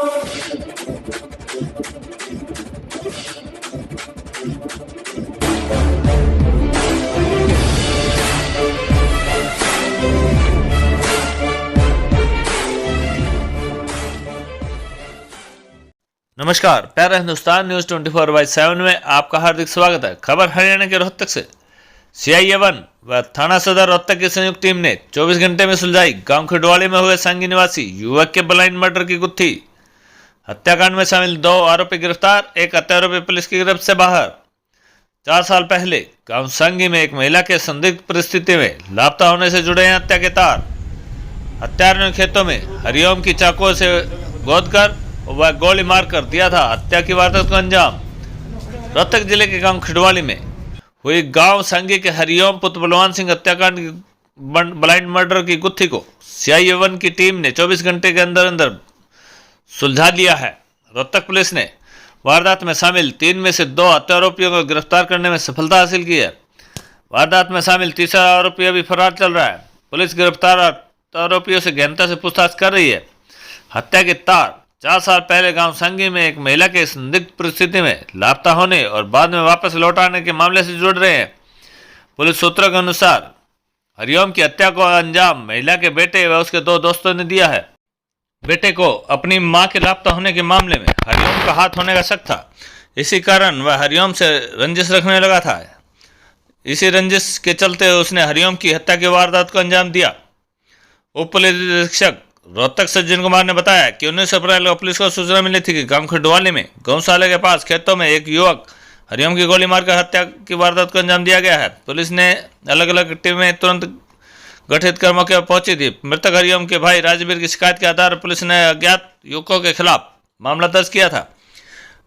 नमस्कार, प्यारा हिंदुस्तान न्यूज 24/7 में आपका हार्दिक स्वागत है। खबर हरियाणा के रोहतक से। CI-A1 व थाना सदर रोहतक की संयुक्त टीम ने 24 घंटे में सुलझाई गांव खिडवाली में हुए सांगी निवासी युवक के ब्लाइंड मर्डर की गुत्थी। हत्याकांड में शामिल 2 आरोपी गिरफ्तार, एक हत्यारोपी पुलिस की गिरफ्त से बाहर। 4 साल पहले गांव सांगी में एक महिला के संदिग्ध परिस्थिति में लापता होने से जुड़े हैं हत्या के तार। हत्यारों ने खेतों में हरिओम की चाकुओं से गोद कर वह गोली मारकर दिया था हत्या की वारदात को अंजाम। रोहतक जिले के गांव खिडवाली में हुई गांव सांगी के हरिओम पुत्र बलवान सिंह हत्याकांड की ब्लाइंड मर्डर की गुत्थी को CI-A1 की टीम ने 24 घंटे के अंदर अंदर सुलझा लिया है। रोहतक पुलिस ने वारदात में शामिल 3 में से 2 हत्यारोपियों को गिरफ्तार करने में सफलता हासिल की है। वारदात में शामिल तीसरा आरोपी अभी फरार चल रहा है। पुलिस गिरफ्तार आरोपियों से गहनता से पूछताछ कर रही है। हत्या के तार 4 साल पहले गांव सांगी में एक महिला के संदिग्ध परिस्थिति में लापता होने और बाद में वापस लौट आने के मामले से जुड़ रहे हैं। पुलिस सूत्रों के अनुसार हरिओम की हत्या को अंजाम महिला के बेटे व उसके 2 दोस्तों ने दिया है। बेटे को अपनी मां के लापता होने के मामले में हरिओम का हाथ होने का शक था। इसी कारण वह हरिओम से रंजिश रखने लगा था। इसी रंजिश के चलते उसने हरिओम की हत्या की वारदात को अंजाम दिया। उप पुलिस अधीक्षक रोहतक सज्जन कुमार ने बताया कि 19 अप्रैल को पुलिस को सूचना मिली थी कि गांव खिडवाली में गौशाला के पास खेतों में एक युवक हरिओम की गोली मारकर हत्या की वारदात को अंजाम दिया गया है। पुलिस ने अलग अलग टीमें तुरंत गठित कर मौके पर पहुंची थी। मृतक हरिओम के भाई राजवीर की शिकायत के आधार पर पुलिस ने अज्ञात युवकों के खिलाफ मामला दर्ज किया था।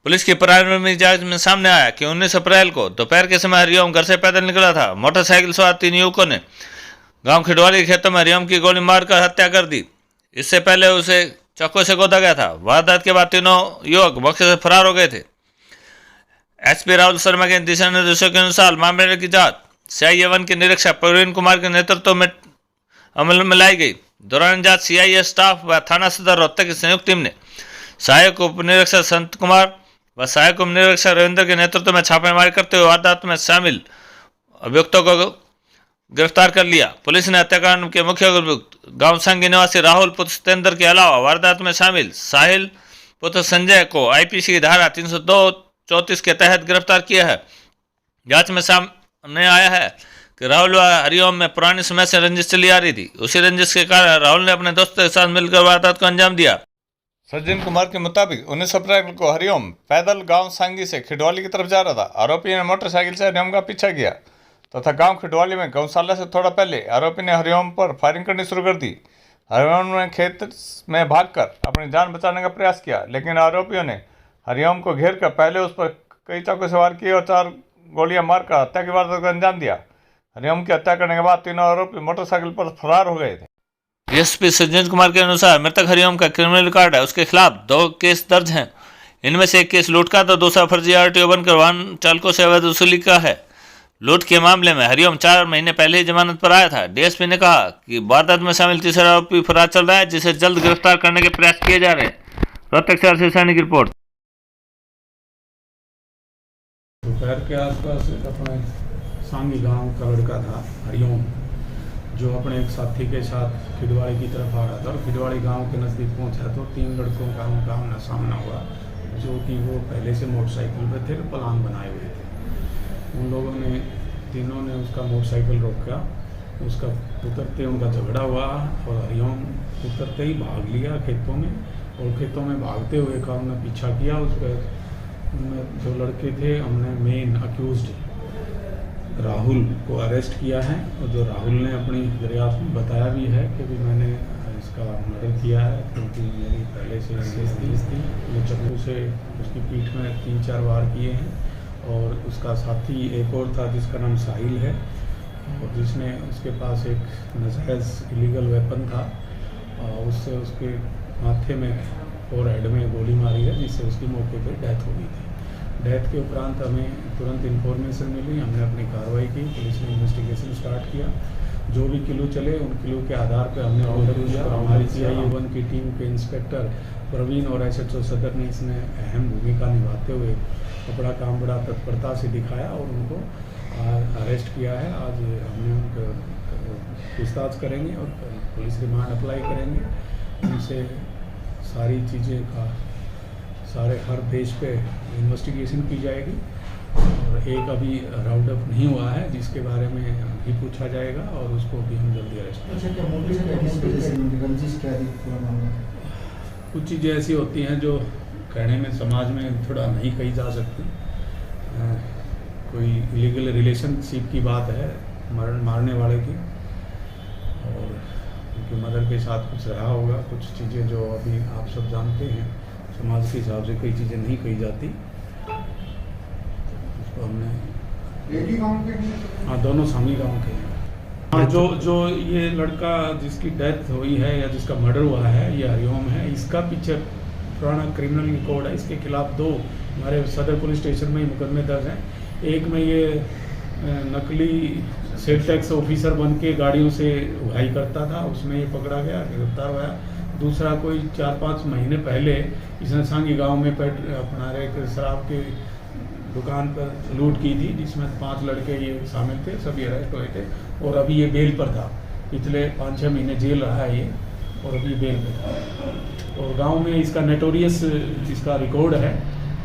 पुलिस की प्रारंभिक जांच में सामने आया कि 19 अप्रैल को दोपहर के समय हरिओम घर से पैदल निकला था। मोटरसाइकिल सवार 3 युवकों ने गाँव खिडवाली के खेतों में हरिओम की गोली मारकर हत्या कर दी। इससे पहले उसे चाकू से गोदा गया था। वारदात के बाद तीनों युवक मौके से फरार हो गए थे। SP राहुल शर्मा के दिशा निर्देशों के अनुसार मामले की जांच CI-A1 के निरीक्षक प्रवीण कुमार के नेतृत्व में अमल में लाई गई। दौरान जांच CI-A स्टाफ व थाना सदर रोहतक की संयुक्त टीम ने सहायक उप निरीक्षक संत कुमार व सहायक उप निरीक्षक रविंद्र के नेतृत्व में छापेमारी करते हुए वारदात में शामिल अभियुक्तों को गिरफ्तार कर लिया। पुलिस ने हत्याकांड के मुख्य अभियुक्त गांव सांगी निवासी राहुल पुत्र सत्येंद्र के अलावा वारदात में शामिल साहिल पुत्र संजय को IPC की धारा 302-34 के तहत गिरफ्तार किया है। जांच में सामने आया है कि राहुल व हरिओम में पुरानी समय से रंजिश चली आ रही थी। उसी रंजिश के कारण राहुल ने अपने दोस्तों के साथ मिलकर वारदात को अंजाम दिया। सज्जन कुमार के मुताबिक 19 अप्रैल को हरिओम पैदल गांव सांगी से खिडवाली की तरफ जा रहा था। आरोपी ने मोटरसाइकिल से हरिओम का पीछा किया तथा गांव खिडवाली में गौशाला से थोड़ा पहले आरोपी ने हरिओम पर फायरिंग करनी शुरू कर दी। हरिओम ने खेत में भागकर अपनी जान बचाने का प्रयास किया, लेकिन आरोपियों ने हरिओम को घेरकर पहले उस पर कई चाकू से वार किए और 4 गोलियां मारकर हत्या की वारदात को अंजाम दिया। हरिओम की हत्या करने के बाद तीनों आरोपी मोटरसाइकिल पर फरार हो गए थे। SP सज्जन कुमार के अनुसार मृतक हरिओम का क्रिमिनल रिकॉर्ड है। उसके खिलाफ 2 केस दर्ज हैं। इनमें से एक केस लूट का तो दूसरा फर्जी RTO बनकर वाहन चालकों से अवैध वसूली का है। लूट के मामले में हरिओम 4 महीने पहले ही जमानत पर आया था। DSP ने कहा कि वारदात में शामिल तीसरा आरोपी फरार चल रहा है, जिसे जल्द गिरफ्तार करने के प्रयास किए जा रहे हैं। रोहतक से आशीष सैनी की रिपोर्ट। दोपहर के आसपास अपने सांगी गांव का लड़का था हरिओम, जो अपने एक साथी के साथ खिडवाली की तरफ आ रहा था और खिडवाली गांव के नज़दीक पहुंचा तो 3 लड़कों का उनका आमना सामना हुआ, जो कि वो पहले से मोटरसाइकिल पर थे, प्लान बनाए हुए थे। उन लोगों ने तीनों ने उसका मोटरसाइकिल रोका, उसका उतरते उनका झगड़ा हुआ और हरिओम उतरते ही भाग लिया खेतों में, और खेतों में भागते हुए का हमने पीछा किया। उस पर उनमें जो लड़के थे, हमने मेन अक्यूज्ड राहुल को अरेस्ट किया है, और जो राहुल ने अपनी दरियाफ्त में बताया भी है कि भी मैंने इसका मर्डर किया है क्योंकि मेरी पहले से केस थी। वो चाकू से उसकी पीठ में 3-4 वार किए हैं। और उसका साथी एक और था जिसका नाम साहिल है, और जिसने उसके पास एक नजायज़ इलीगल वेपन था, उससे उसके माथे में और हेड में गोली मारी है, जिससे उसकी मौके पर डेथ हो गई थी। डेथ के उपरांत हमें तुरंत इन्फॉर्मेशन मिली, हमने अपनी कार्रवाई की, पुलिस ने इन्वेस्टिगेशन स्टार्ट किया। जो भी किलो चले उन किलो के आधार पर हमने ऑर्डर किया। हमारी CI-A1 की टीम के इंस्पेक्टर प्रवीण और एसएचओ सदर ने इसमें अहम भूमिका निभाते हुए अपना काम बड़ा तत्परता से दिखाया और उनको अरेस्ट किया है। आज हमने उनको पूछताछ करेंगे और पुलिस रिमांड अप्लाई करेंगे। उनसे सारी चीज़ें का हर पेज पे इन्वेस्टिगेशन की जाएगी और एक अभी राउंड अप नहीं हुआ है जिसके बारे में भी पूछा जाएगा और उसको भी हम जल्दी अरेस्ट करेंगे। कुछ चीज़ें ऐसी होती हैं जो कहने में समाज में थोड़ा नहीं कही जा सकती। कोई इलीगल रिलेशनशिप की बात है मारने वाले की और उनकी मदर के साथ कुछ रहा होगा। कुछ चीज़ें जो अभी आप सब जानते हैं समाज के हिसाब से कई चीज़ें नहीं कही जाती। उसको हमने एक ही गांव के हाँ दोनों सामी गांव के हैं। हाँ जो ये लड़का जिसकी डेथ हुई है या जिसका मर्डर हुआ है ये हरिओम है। इसका पीछे पुराना क्रिमिनल रिकॉर्ड है। इसके खिलाफ 2 हमारे सदर पुलिस स्टेशन में ही मुकदमे दर्ज हैं। एक में ये नकली सेल टैक्स ऑफिसर बन के गाड़ियों से उड़ाई करता था, उसमें ये पकड़ा गया, गिरफ्तार हुआ। दूसरा कोई 4-5 महीने पहले इसने सांगी गांव में अपना एक शराब की दुकान पर लूट की थी जिसमें 5 लड़के ये शामिल थे, सभी अरेस्ट हुए थे और अभी ये बेल पर था। पिछले 5-6 महीने जेल रहा है ये और अभी बेल पर था। और गांव में इसका नोटोरियस इसका रिकॉर्ड है,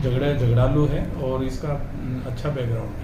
झगड़ालू है और इसका अच्छा बैकग्राउंड है।